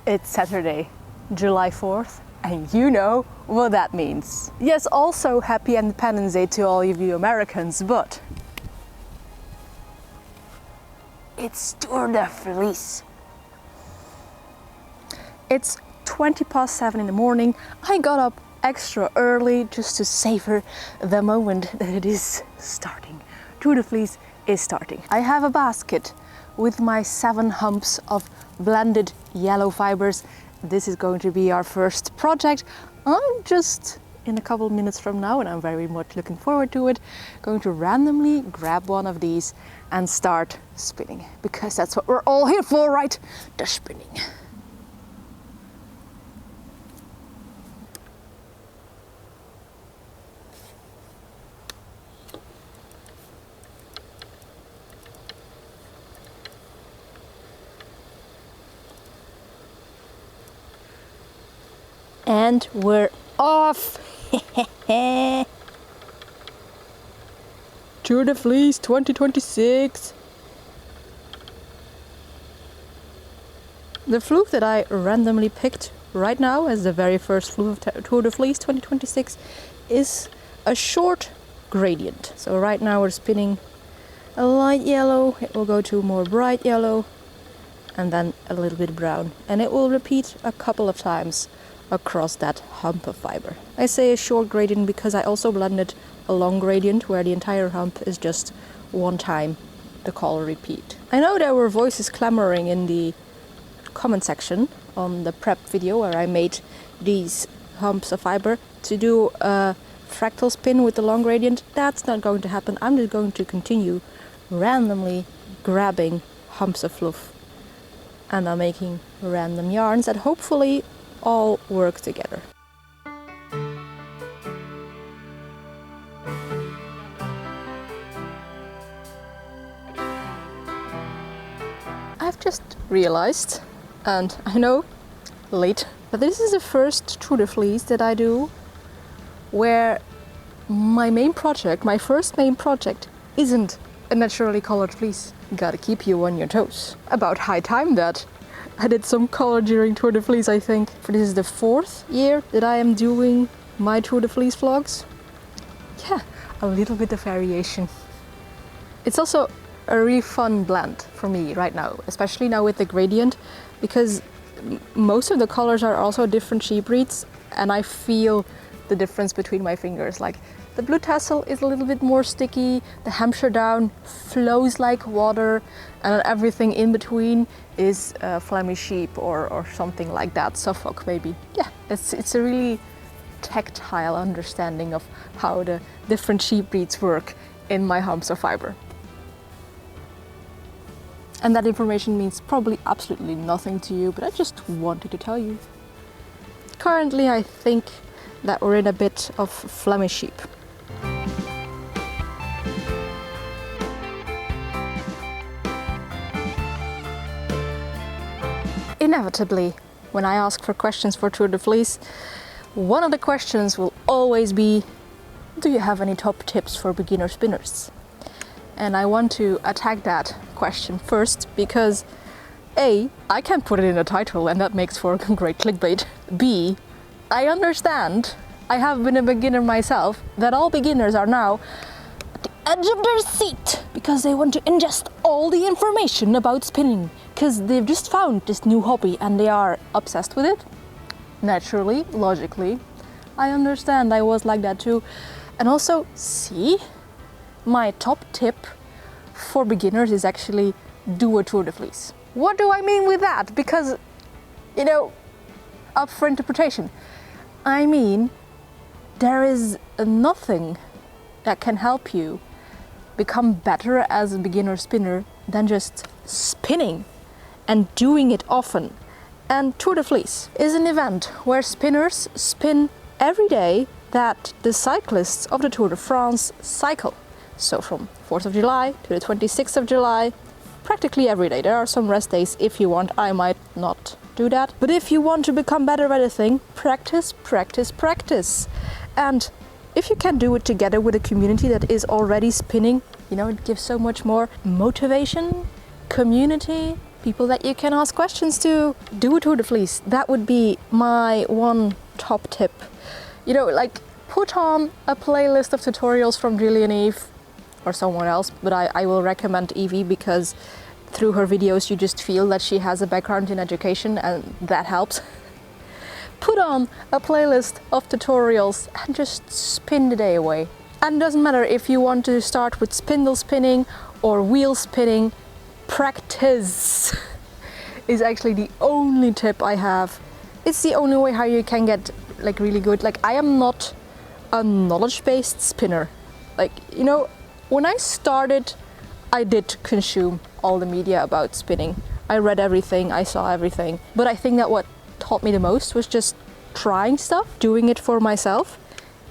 It's Saturday, July 4th, and you know what that means. Yes, also happy Independence Day to all of you Americans, but it's Tour de Fleece. It's 7:20 in the morning. I got up extra early just to savor the moment that it is starting. Tour de Fleece is starting. I have a basket with my 7 humps of blended yellow fibers. This is going to be our first project. I'm just in a couple minutes from now, and I'm very much looking forward to it, going to randomly grab one of these and start spinning, because that's what we're all here for, right? The spinning. And we're off! Tour de Fleece 2026! The floof that I randomly picked right now as the very first floof of Tour de Fleece 2026 is a short gradient. So right now we're spinning a light yellow, it will go to more bright yellow, and then a little bit brown. And it will repeat a couple of times across that hump of fiber. I say a short gradient because I also blended a long gradient where the entire hump is just one time the color repeat. I know there were voices clamoring in the comment section on the prep video where I made these humps of fiber to do a fractal spin with the long gradient. That's not going to happen. I'm just going to continue randomly grabbing humps of fluff and I'm making random yarns that hopefully all work together. I've just realized, and I know, late, but this is the first Tour de Fleece that I do where my first main project isn't a naturally colored fleece. Gotta keep you on your toes. About high time that I did some color during Tour de Fleece, I think. For this is the 4th year that I am doing my Tour de Fleece vlogs. Yeah, a little bit of variation. It's also a really fun blend for me right now, especially now with the gradient, because most of the colors are also different sheep breeds, and I feel the difference between my fingers. Like the blue tassel is a little bit more sticky, the Hampshire down flows like water, and everything in between is Flemish sheep or something like that, Suffolk maybe. Yeah, it's a really tactile understanding of how the different sheep breeds work in my humps of fiber. And that information means probably absolutely nothing to you, but I just wanted to tell you. Currently I think that we're in a bit of Flemish sheep. Inevitably, when I ask for questions for Tour de Fleece, one of the questions will always be, do you have any top tips for beginner spinners? And I want to attack that question first because A, I can put it in a title and that makes for great clickbait. B, I understand, I have been a beginner myself, that all beginners are now at the edge of their seat because they want to ingest all the information about spinning because they've just found this new hobby and they are obsessed with it. Naturally, logically, I understand, I was like that too. And also, C, my top tip for beginners is actually do a Tour de Fleece. What do I mean with that? Because, you know, up for interpretation. I mean, there is nothing that can help you become better as a beginner spinner than just spinning and doing it often. And Tour de Fleece is an event where spinners spin every day that the cyclists of the Tour de France cycle. So from 4th of July to the 26th of July, practically every day. There are some rest days if you want, I might not do that. But if you want to become better at a thing, practice, practice, practice. And if you can do it together with a community that is already spinning, you know, it gives so much more motivation, community, people that you can ask questions to. Do a tour de fleece. That would be my one top tip. You know, like put on a playlist of tutorials from Julie and Eve or someone else, but I will recommend Evie because through her videos you just feel that she has a background in education and that helps. Put on a playlist of tutorials and just spin the day away. And it doesn't matter if you want to start with spindle spinning or wheel spinning, practice is actually the only tip I have. It's the only way how you can get like really good. Like I am not a knowledge-based spinner. Like, you know, when I started, I did consume all the media about spinning. I read everything, I saw everything. But I think that what taught me the most was just trying stuff, doing it for myself,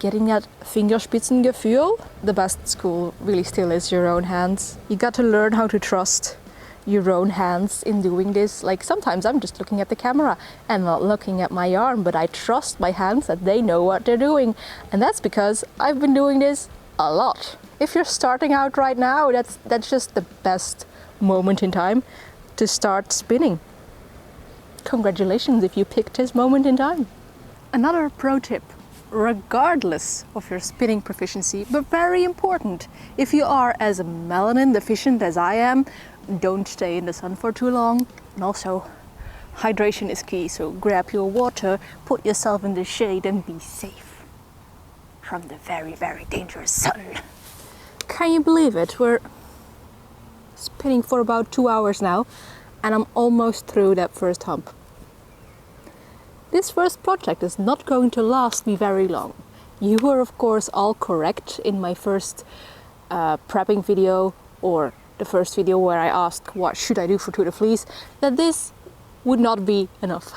getting that Fingerspitzengefühl. The best school really still is your own hands. You got to learn how to trust your own hands in doing this. Like sometimes I'm just looking at the camera and not looking at my arm, but I trust my hands that they know what they're doing. And that's because I've been doing this a lot. If you're starting out right now, that's just the best moment in time to start spinning. Congratulations if you picked this moment in time. Another pro tip, regardless of your spinning proficiency, but very important, if you are as melanin deficient as I am, don't stay in the sun for too long. And also, hydration is key, so grab your water, put yourself in the shade and be safe from the very, very dangerous sun. Can you believe it? We're spinning for about 2 hours now and I'm almost through that first hump. This first project is not going to last me very long. You were of course all correct in my first prepping video, or the first video where I asked what should I do for Tour de Fleece, that this would not be enough.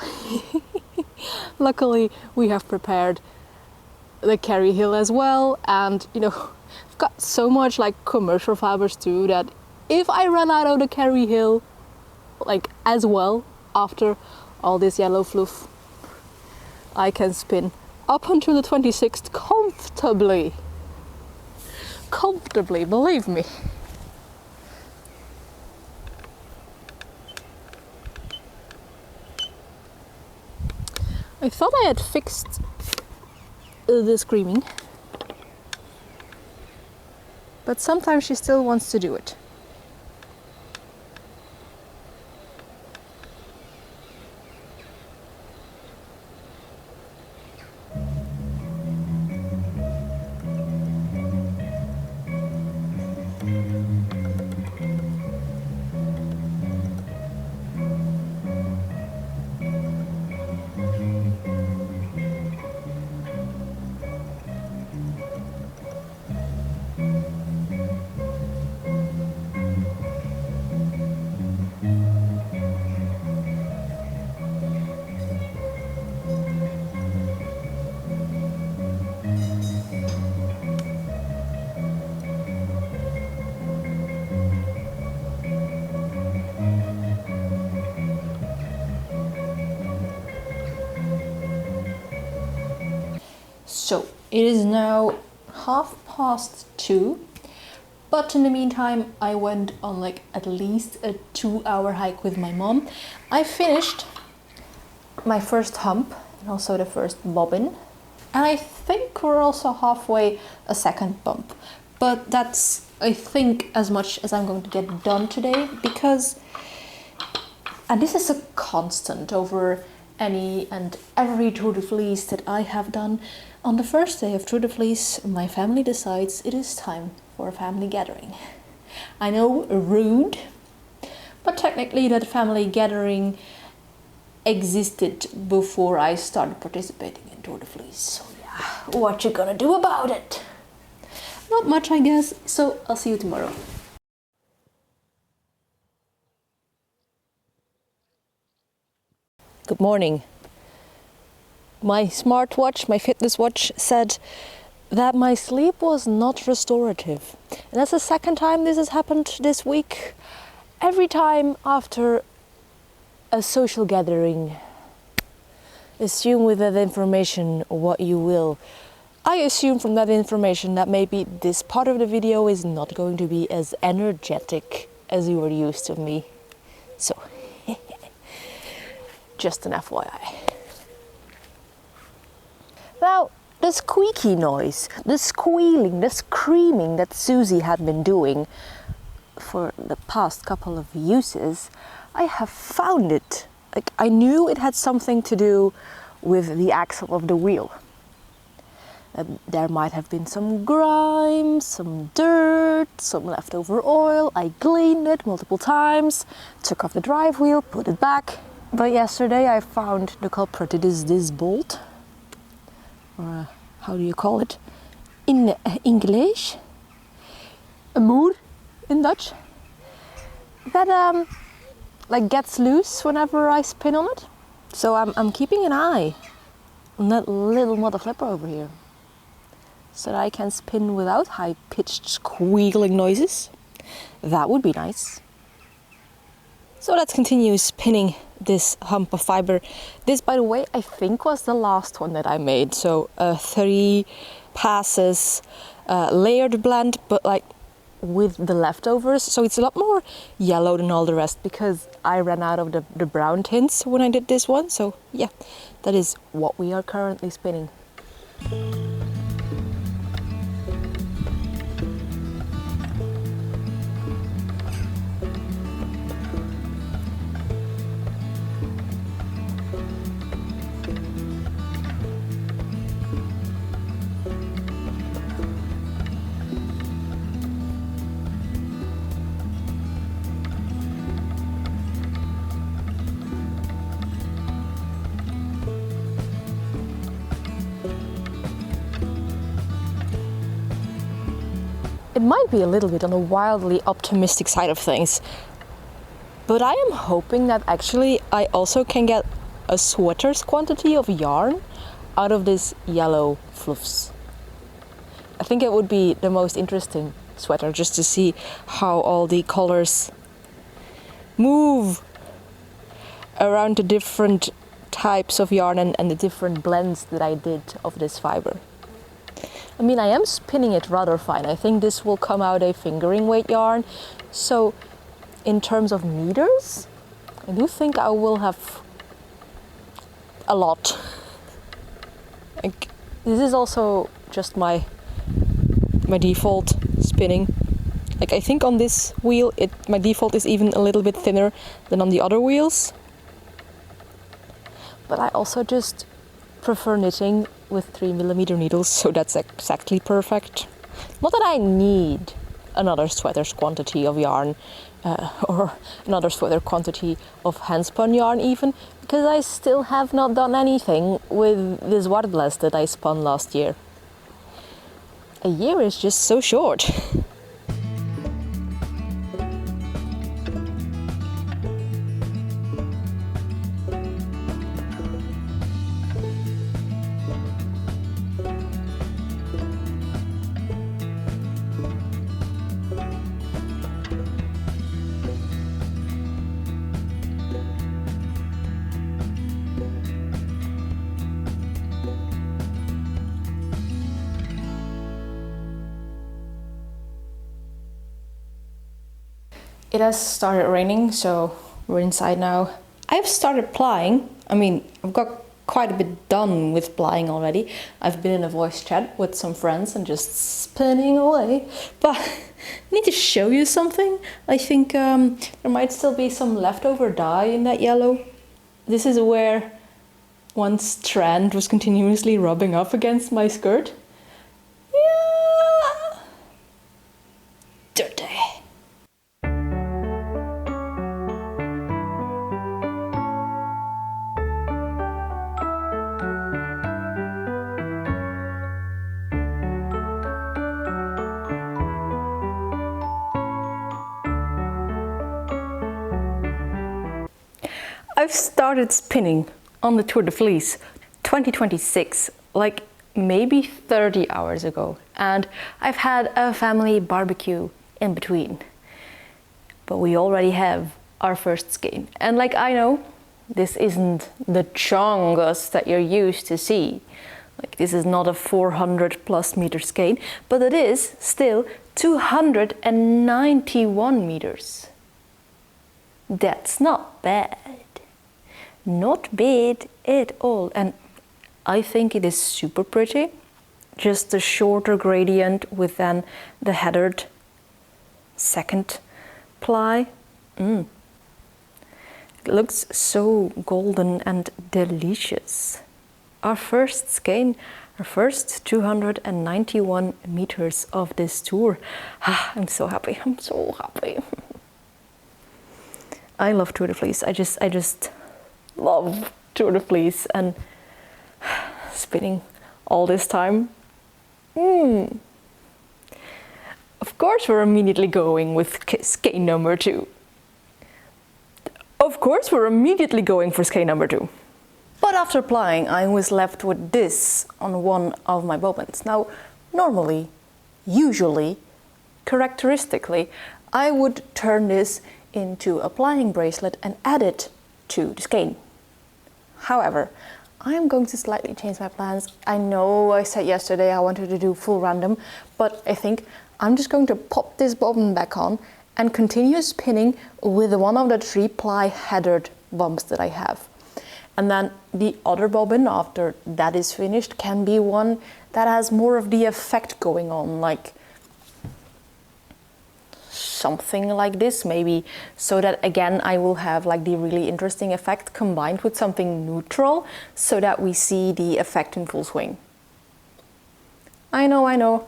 Luckily we have prepared the carry hill as well, and you know, I've got so much like commercial fibers too that if I run out of the carry hill like as well after all this yellow fluff, I can spin up until the 26th comfortably. Comfortably, believe me. I thought I had fixed the screaming, but sometimes she still wants to do it. So it is now 2:30, but in the meantime I went on like at least a 2-hour hike with my mom. I finished my first hump and also the first bobbin, and I think we're also halfway a second bump, but that's I think as much as I'm going to get done today, because, and this is a constant over any and every Tour de Fleece that I have done, on the first day of Tour de Fleece, my family decides it is time for a family gathering. I know, rude, but technically that family gathering existed before I started participating in Tour de Fleece. So yeah, what you gonna do about it? Not much, I guess, so I'll see you tomorrow. Good morning. My smartwatch, my fitness watch, said that my sleep was not restorative. And that's the second time this has happened this week. Every time after a social gathering. Assume with that information what you will. I assume from that information that maybe this part of the video is not going to be as energetic as you were used to me. So Just an FYI. Now, the squeaky noise, the squealing, the screaming that Suzie had been doing for the past couple of uses, I have found it. Like, I knew it had something to do with the axle of the wheel. There might have been some grime, some dirt, some leftover oil. I cleaned it multiple times, took off the drive wheel, put it back. But yesterday I found the culprit. It is this bolt, or how do you call it in English? A moer in Dutch. That like gets loose whenever I spin on it. So I'm keeping an eye on that little mother flipper over here, so that I can spin without high-pitched squealing noises. That would be nice. So let's continue spinning this hump of fiber. This, by the way, I think was the last one that I made. So 3 passes, layered blend, but like with the leftovers. So it's a lot more yellow than all the rest because I ran out of the brown tints when I did this one. So yeah, that is what we are currently spinning. It might be a little bit on the wildly optimistic side of things, but I am hoping that actually I also can get a sweater's quantity of yarn out of this yellow fluffs. I think it would be the most interesting sweater, just to see how all the colors move around the different types of yarn and the different blends that I did of this fiber. I mean, I am spinning it rather fine. I think this will come out a fingering weight yarn. So in terms of meters, I do think I will have a lot. Like, this is also just my default spinning. Like, I think on this wheel, my default is even a little bit thinner than on the other wheels. But I also just prefer knitting with 3mm needles, so that's exactly perfect. Not that I need another sweater's quantity of yarn or another sweater quantity of handspun yarn even, because I still have not done anything with this wardbless that I spun last year. A year is just so short. It has started raining, so we're inside now. I've started plying. I mean, I've got quite a bit done with plying already. I've been in a voice chat with some friends and just spinning away. But I need to show you something. I think there might still be some leftover dye in that yellow. This is where one strand was continuously rubbing up against my skirt. Yeah. Dirty. I've started spinning on the Tour de Fleece 2026, like maybe 30 hours ago, and I've had a family barbecue in between. But we already have our first skein. And like, I know this isn't the chongus that you're used to see. Like, this is not a 400+ meter skein, but it is still 291 meters. That's not bad. not bad at all. And I think it is super pretty. Just a shorter gradient with then the heathered second ply. It looks so golden and delicious. Our first skein, our first 291 meters of this tour. I'm so happy, I'm so happy. I love Tour de Fleece. I just love Tour de Fleece and spinning all this time. Of course we're immediately going with skein number 2. Of course we're immediately going for skein number 2. But after plying, I was left with this on one of my bobbins. Now, normally, usually, characteristically, I would turn this into a plying bracelet and add it to the skein. However, I'm going to slightly change my plans. I know I said yesterday I wanted to do full random, but I think I'm just going to pop this bobbin back on and continue spinning with one of the 3 ply heathered bumps that I have. And then the other bobbin, after that is finished, can be one that has more of the effect going on, like something like this maybe, so that again I will have like the really interesting effect combined with something neutral, so that we see the effect in full swing. I know,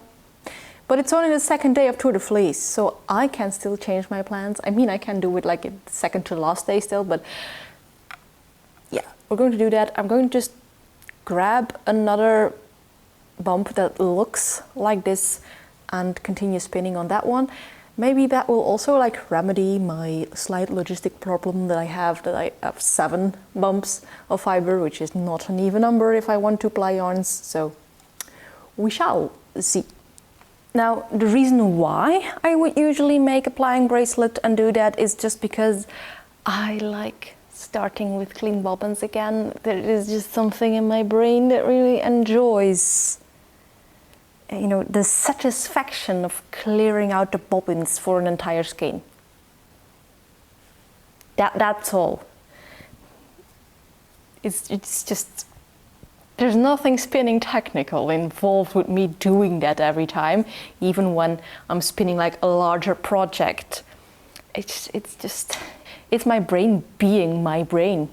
but it's only the second day of Tour de Fleece, so I can still change my plans. I mean, I can do it like the second to last day still, but yeah, we're going to do that. I'm going to just grab another bump that looks like this and continue spinning on that one. Maybe that will also like remedy my slight logistic problem that I have 7 bumps of fiber, which is not an even number if I want to ply yarns, so we shall see. Now, the reason why I would usually make a plying bracelet and do that is just because I like starting with clean bobbins again. There is just something in my brain that really enjoys, you know, the satisfaction of clearing out the bobbins for an entire skein. That's all. It's just, there's nothing spinning technical involved with me doing that every time, even when I'm spinning like a larger project. It's my brain being my brain.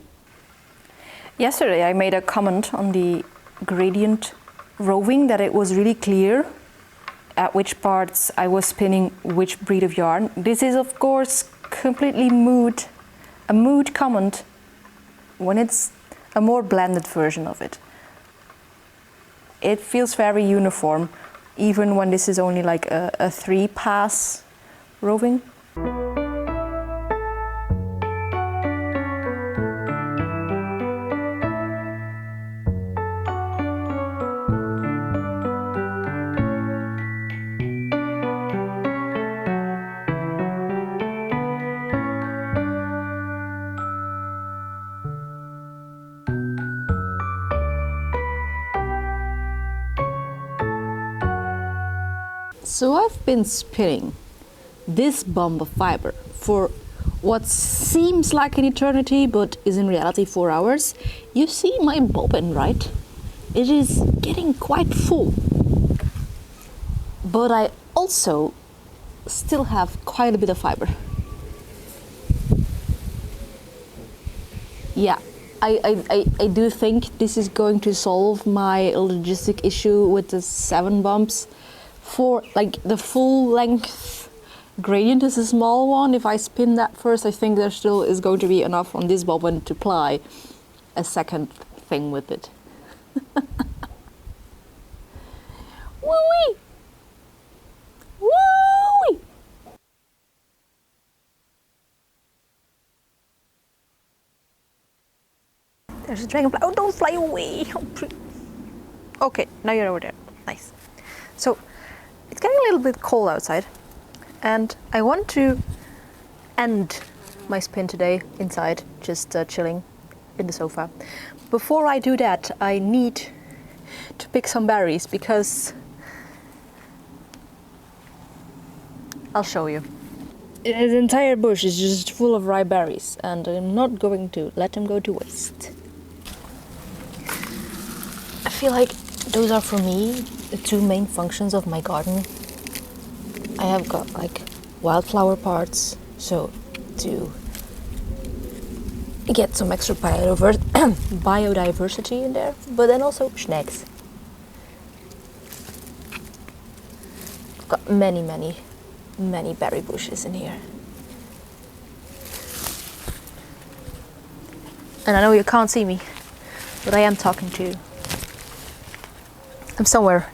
Yesterday I made a comment on the gradient roving that it was really clear at which parts I was spinning which breed of yarn. This is of course completely a mood comment when it's a more blended version of it. It feels very uniform, even when this is only like a 3-pass roving. So I've been spinning this bump of fiber for what seems like an eternity, but is in reality 4 hours. You see my bobbin, right? It is getting quite full. But I also still have quite a bit of fiber. Yeah, I do think this is going to solve my logistic issue with the 7 bumps. For like the full length gradient is a small one. If I spin that first, I think there still is going to be enough on this bobbin to ply a second thing with it. Woo-wee! Woo-wee! There's a dragonfly. Oh, don't fly away! Okay, now you're over there. Nice. So, it's getting a little bit cold outside, and I want to end my spin today inside, just chilling in the sofa. Before I do that, I need to pick some berries, because I'll show you. His entire bush is just full of rye berries, and I'm not going to let them go to waste. I feel like those are for me the two main functions of my garden. I have got like wildflower parts, so to get some extra biodiversity in there, but then also snacks. I've got many berry bushes in here. And I know you can't see me, but I am talking to you. I'm somewhere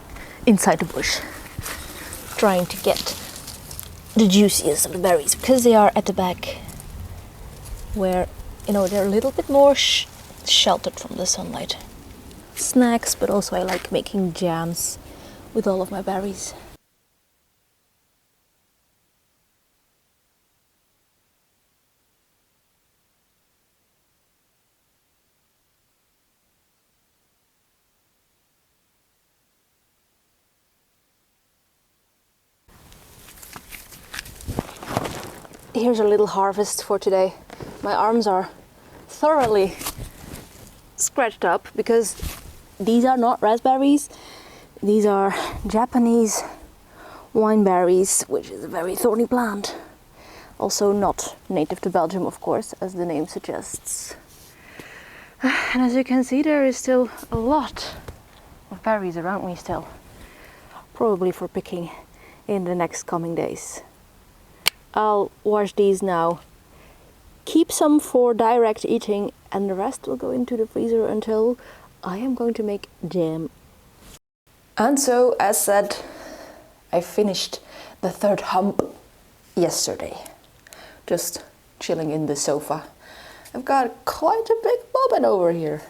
inside the bush, trying to get the juiciest of the berries, because they are at the back, where, you know, they're a little bit more sheltered from the sunlight. Snacks, but also I like making jams with all of my berries. Here's a little harvest for today. My arms are thoroughly scratched up because these are not raspberries. These are Japanese wine berries, which is a very thorny plant. Also not native to Belgium, of course, as the name suggests. And as you can see, there is still a lot of berries around me still. Probably for picking in the next coming days. I'll wash these now, keep some for direct eating, and the rest will go into the freezer until I am going to make jam. And so, as said, I finished the third hump yesterday, just chilling in the sofa. I've got quite a big bobbin over here.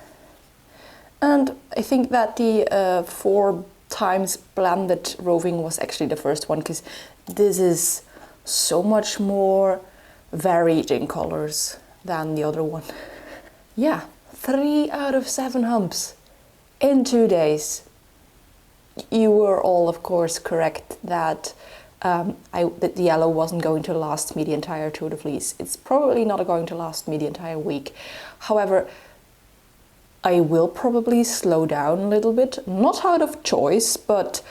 And I think that the 4 times blended roving was actually the first one, because this is so much more varied in colors than the other one. Yeah, 3 out of 7 humps in 2 days. You were all, of course, correct that that the yellow wasn't going to last me the entire Tour de Fleece. It's probably not going to last me the entire week. However, I will probably slow down a little bit, not out of choice, but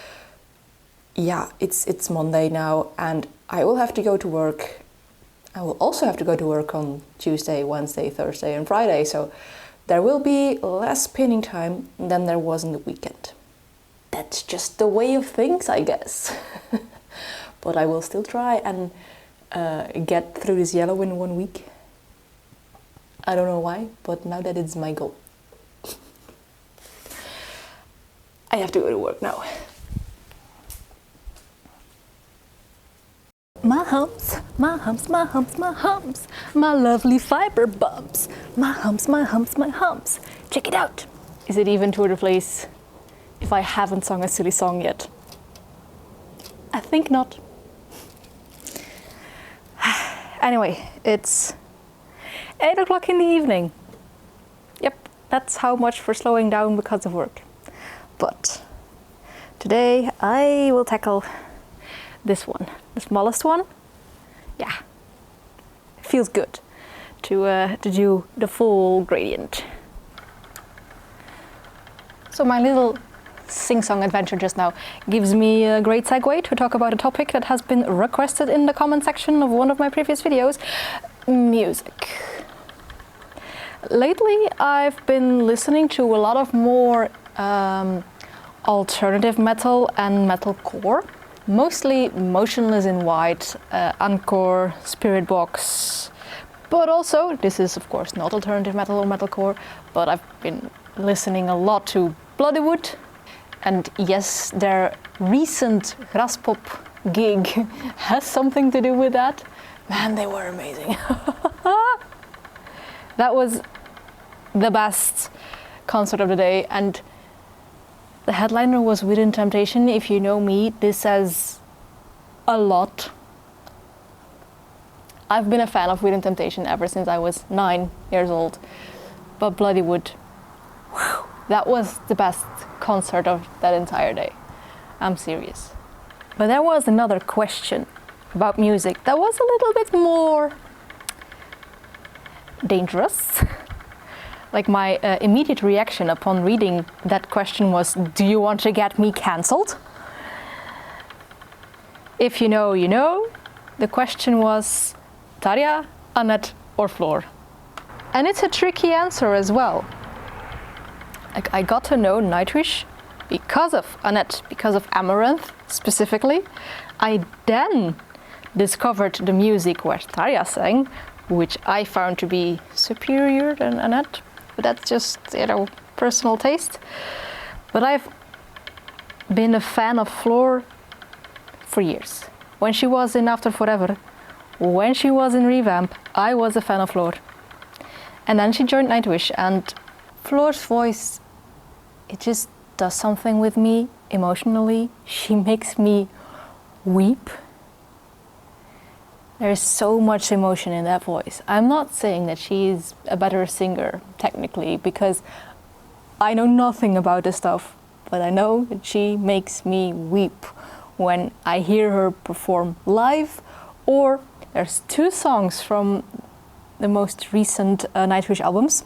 yeah, it's Monday now, and I will have to go to work. I will also have to go to work on Tuesday, Wednesday, Thursday and Friday, so there will be less spinning time than there was in the weekend. That's just the way of things, I guess. But I will still try and get through this yellow in 1 week. I don't know why, but now that it's my goal. I have to go to work now. My humps, my humps, my humps, my humps, my lovely fiber bumps, my humps, my humps, my humps. Check it out. Is it even Tour de Fleece if I haven't sung a silly song yet? I think not. Anyway, it's 8 o'clock in the evening. Yep, that's how much for slowing down because of work. But today I will tackle this one, the smallest one. Yeah, it feels good to do the full gradient. So my little sing-song adventure just now gives me a great segue to talk about a topic that has been requested in the comment section of one of my previous videos: music. Lately I've been listening to a lot of more alternative metal and metalcore. Mostly Motionless in White, Encore, Spirit Box, but also, this is of course not alternative metal or metalcore, but I've been listening a lot to Bloodywood, and yes, their recent Graspop gig has something to do with that. Man, they were amazing. That was the best concert of the day, and the headliner was Within Temptation. If you know me, this says a lot. I've been a fan of Within Temptation ever since I was 9 years old. But Bloodywood, whew, that was the best concert of that entire day. I'm serious. But there was another question about music that was a little bit more dangerous. Like my immediate reaction upon reading that question was, do you want to get me cancelled? If you know, you know. The question was Tarja, Annette or Floor? And it's a tricky answer as well. Like, I got to know Nightwish because of Annette, because of Amaranth specifically. I then discovered the music where Tarja sang, which I found to be superior than Annette. But that's just, you know, personal taste. But I've been a fan of Floor for years. When she was in After Forever, when she was in Revamp, I was a fan of Floor. And then she joined Nightwish, and Floor's voice, it just does something with me emotionally. She makes me weep. There is so much emotion in that voice. I'm not saying that she's a better singer, technically, because I know nothing about this stuff, but I know that she makes me weep when I hear her perform live, or there's two songs from the most recent Nightwish albums,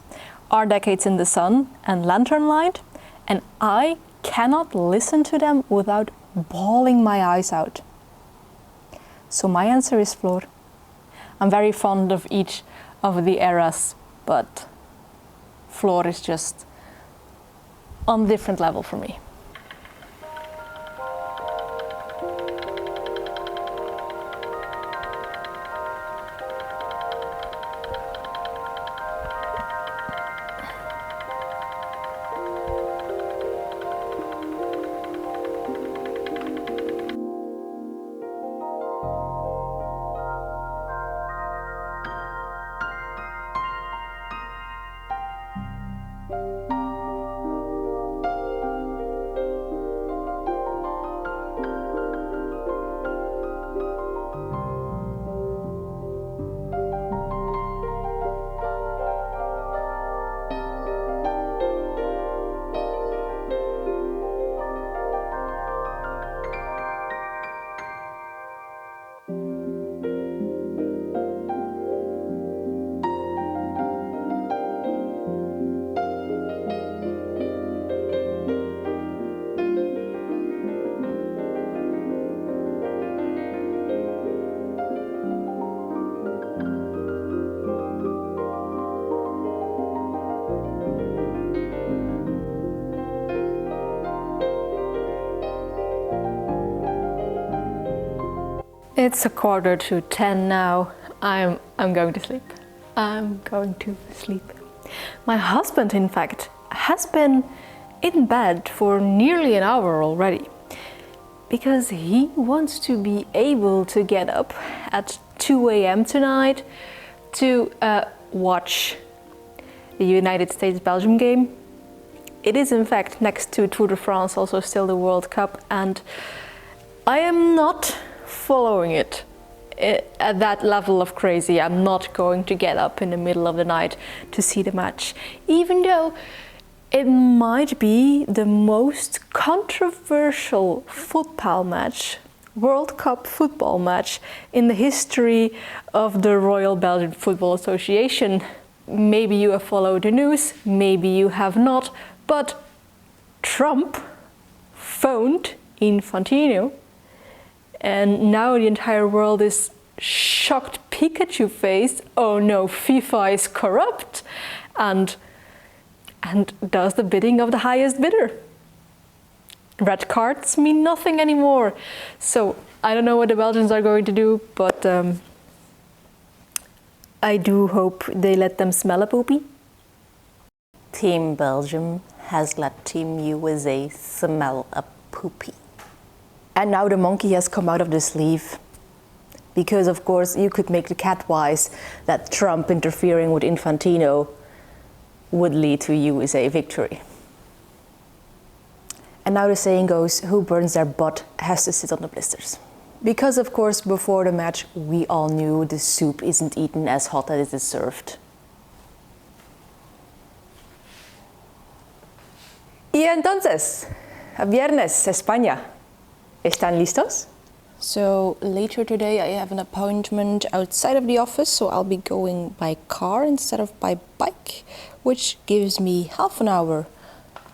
Our Decades in the Sun and Lantern Light, and I cannot listen to them without bawling my eyes out. So my answer is Floor. I'm very fond of each of the eras, but Floor is just on a different level for me. It's 9:45 now. I'm going to sleep. I'm going to sleep. My husband, in fact, has been in bed for nearly an hour already, because he wants to be able to get up at 2 a.m. tonight to watch the United States-Belgium game. It is, in fact, next to Tour de France, also still the World Cup, and I am not following it at that level of crazy. I'm not going to get up in the middle of the night to see the match, even though it might be the most controversial football match, World Cup football match in the history of the Royal Belgian Football Association. Maybe you have followed the news, maybe you have not, but Trump phoned Infantino, and now the entire world is shocked Pikachu face. Oh no, FIFA is corrupt, and does the bidding of the highest bidder. Red cards mean nothing anymore. So I don't know what the Belgians are going to do, but I do hope they let them smell a poopy. Team Belgium has let Team USA smell a poopy. And now the monkey has come out of the sleeve. Because of course you could make the cat wise that Trump interfering with Infantino would lead to USA victory. And now the saying goes, who burns their butt has to sit on the blisters. Because of course before the match we all knew the soup isn't eaten as hot as it is served. Y entonces, viernes, España. ¿Están listos? So later today I have an appointment outside of the office, so I'll be going by car instead of by bike, which gives me half an hour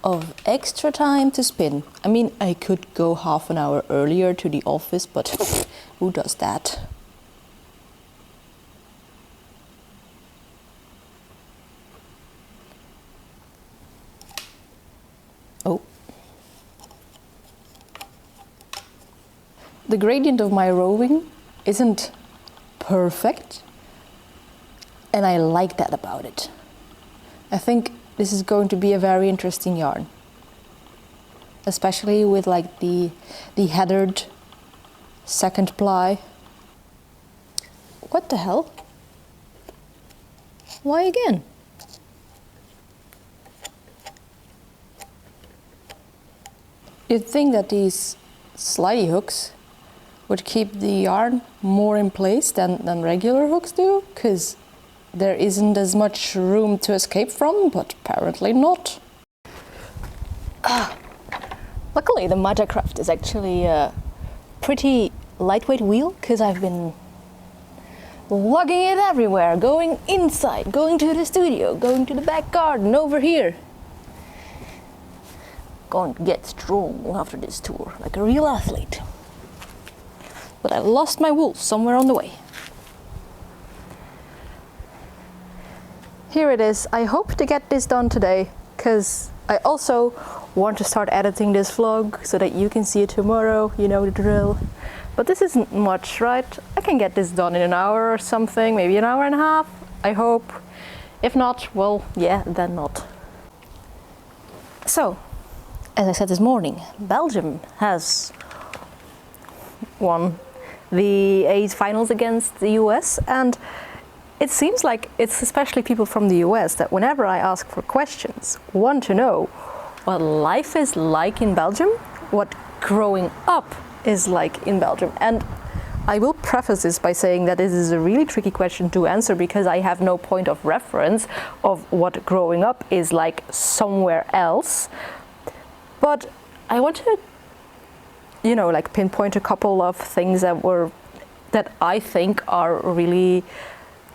of extra time to spin. I mean, I could go half an hour earlier to the office, but who does that? Oh. The gradient of my rowing isn't perfect, and I like that about it. I think this is going to be a very interesting yarn, especially with like the heathered second ply. What the hell? Why again? You'd think that these slidey hooks would keep the yarn more in place than regular hooks do, because there isn't as much room to escape from, but apparently not. Luckily the Majacraft is actually a pretty lightweight wheel, because I've been lugging it everywhere, going inside, going to the studio, going to the back garden, over here. Going to get strong after this tour, like a real athlete. But I lost my wool somewhere on the way. Here it is. I hope to get this done today, because I also want to start editing this vlog so that you can see it tomorrow, you know the drill. But this isn't much, right? I can get this done in an hour or something, maybe an hour and a half, I hope. If not, well, yeah, then not. So, as I said this morning, Belgium has won the A's finals against the US, and it seems like it's especially people from the US that whenever I ask for questions want to know what life is like in Belgium, what growing up is like in Belgium. And I will preface this by saying that this is a really tricky question to answer, because I have no point of reference of what growing up is like somewhere else. But I want to, you know, like pinpoint a couple of things that I think are really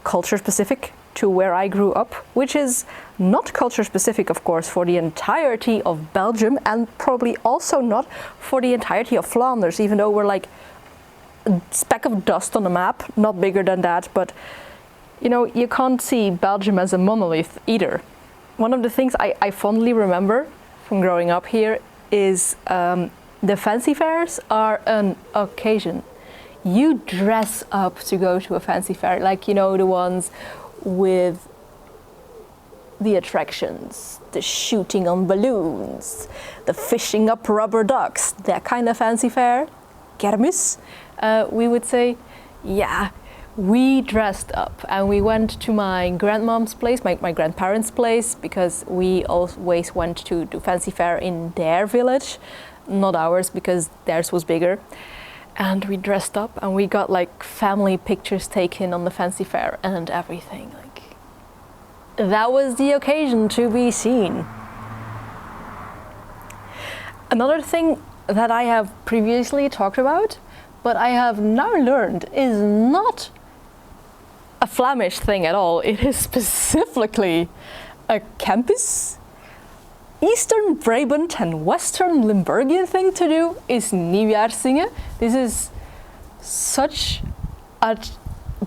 culture specific to where I grew up, which is not culture specific, of course, for the entirety of Belgium, and probably also not for the entirety of Flanders, even though we're like a speck of dust on the map, not bigger than that. But you know, you can't see Belgium as a monolith either. One of the things I fondly remember from growing up here is the fancy fairs are an occasion. You dress up to go to a fancy fair, like, you know, the ones with the attractions, the shooting on balloons, the fishing up rubber ducks, that kind of fancy fair. Kermis, we would say. Yeah, we dressed up and we went to my grandmom's place, my grandparents' place, because we always went to do fancy fair in their village, not ours, because theirs was bigger. And we dressed up and we got like family pictures taken on the fancy fair and everything. Like, that was the occasion to be seen. Another thing that I have previously talked about, but I have now learned is not a Flemish thing at all. It is specifically a campus, Eastern Brabant and Western Limburgian thing to do is nieuwjaarszingen. This is such a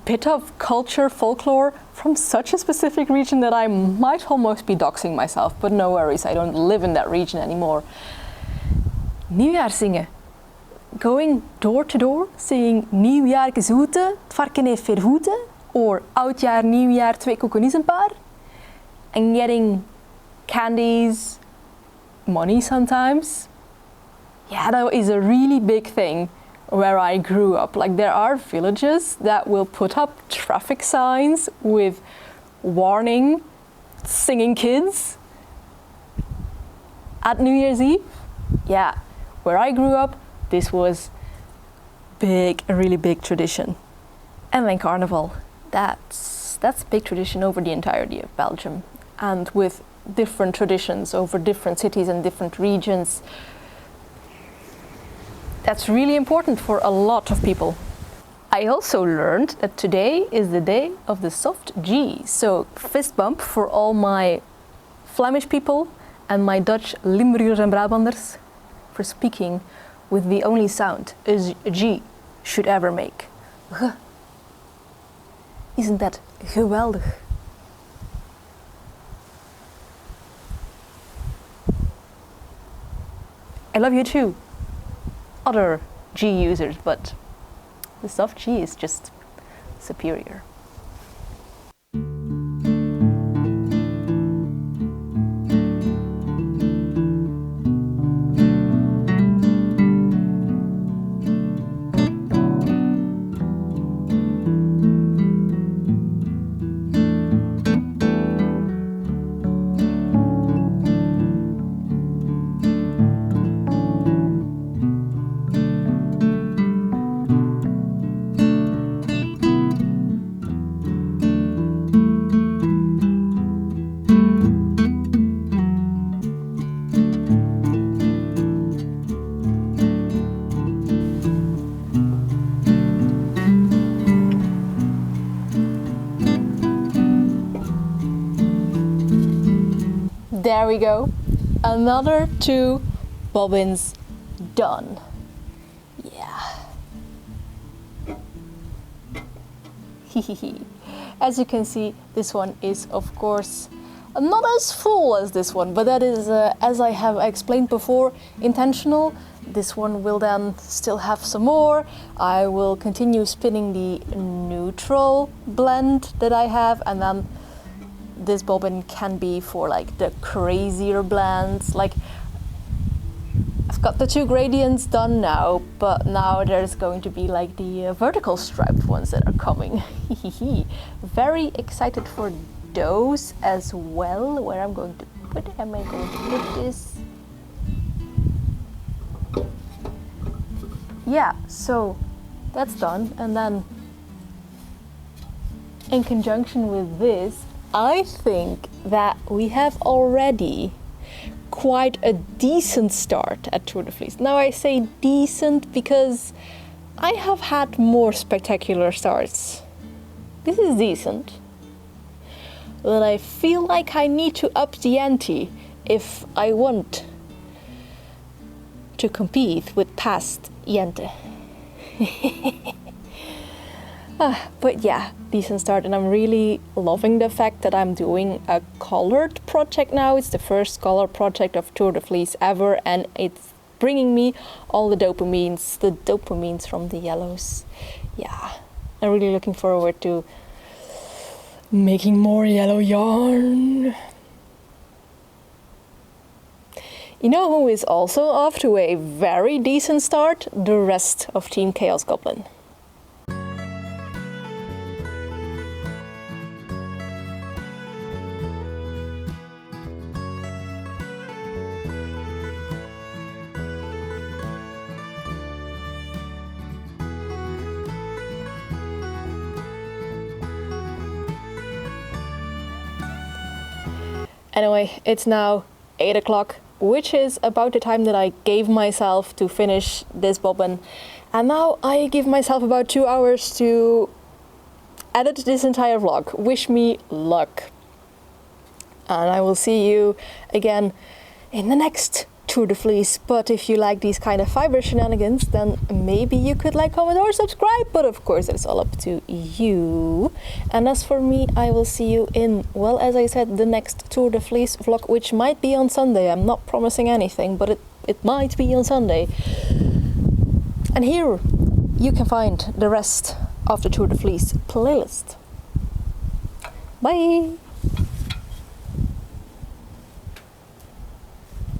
bit of culture, folklore from such a specific region that I might almost be doxing myself, but no worries, I don't live in that region anymore. Nieuwjaarszingen. Going door to door, singing Nieuwjaar gezoete, het varken heeft vier voeten, or Oudjaar, Nieuwjaar, twee koeken is een paar, and getting candies, money sometimes. Yeah, that is a really big thing where I grew up. Like, there are villages that will put up traffic signs with warning singing kids at New Year's Eve. Yeah, where I grew up, this was big, a really big tradition. And then Carnival, that's a big tradition over the entirety of Belgium, and with different traditions over different cities and different regions. That's really important for a lot of people. I also learned that today is the day of the soft G. So fist bump for all my Flemish people and my Dutch Limburgers and Brabanders for speaking with the only sound a G should ever make. Isn't that geweldig? I love you too, other G users, but the soft G is just superior. There we go. Another 2 bobbins done. Yeah. As you can see, this one is of course not as full as this one, but that is, as I have explained before, intentional. This one will then still have some more. I will continue spinning the neutral blend that I have, and then this bobbin can be for like the crazier blends. Like, I've got the 2 gradients done now, but now there's going to be like the vertical striped ones that are coming. Very excited for those as well. Where am I going to put this? Yeah, so that's done. And then in conjunction with this, I think that we have already quite a decent start at Tour de Fleece. Now I say decent because I have had more spectacular starts. This is decent. But I feel like I need to up the ante if I want to compete with past Jente. But yeah, decent start, and I'm really loving the fact that I'm doing a colored project now. It's the first color project of Tour de Fleece ever, and it's bringing me all the dopamines from the yellows. Yeah, I'm really looking forward to making more yellow yarn. You know who is also off to a very decent start? The rest of Team Chaos Goblin. Anyway, it's now 8 o'clock, which is about the time that I gave myself to finish this bobbin. And now I give myself about 2 hours to edit this entire vlog. Wish me luck. And I will see you again in the next Tour de Fleece. But if you like these kind of fiber shenanigans, then maybe you could like, comment or subscribe. But of course, it's all up to you. And as for me, I will see you in, well, as I said, the next Tour de Fleece vlog, which might be on Sunday. I'm not promising anything, but it might be on Sunday. And here you can find the rest of the Tour de Fleece playlist. Bye!